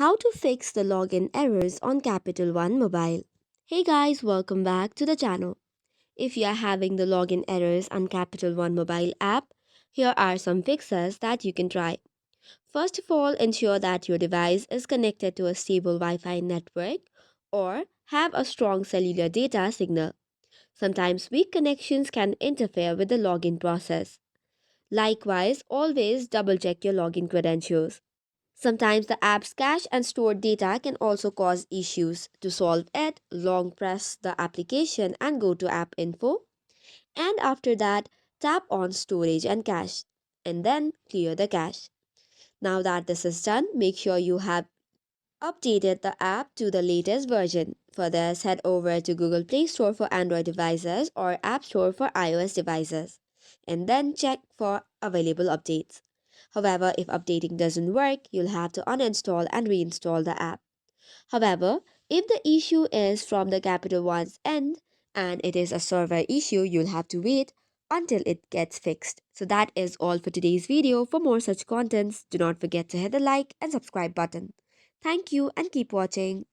How to fix the login errors on Capital One Mobile. Hey guys, welcome back to the channel. If you are having the login errors on Capital One Mobile app, here are some fixes that you can try. First of all, ensure that your device is connected to a stable Wi-Fi network or have a strong cellular data signal. Sometimes weak connections can interfere with the login process. Likewise, always double check your login credentials. Sometimes the app's cache and stored data can also cause issues. To solve it, long press the application and go to App Info. And after that, tap on Storage and Cache. And then clear the cache. Now that this is done, make sure you have updated the app to the latest version. For this, head over to Google Play Store for Android devices or App Store for iOS devices. And then check for available updates. However, if updating doesn't work, you'll have to uninstall and reinstall the app. However, if the issue is from the Capital One's end and it is a server issue, you'll have to wait until it gets fixed. So that is all for today's video. For more such contents, do not forget to hit the like and subscribe button. Thank you and keep watching.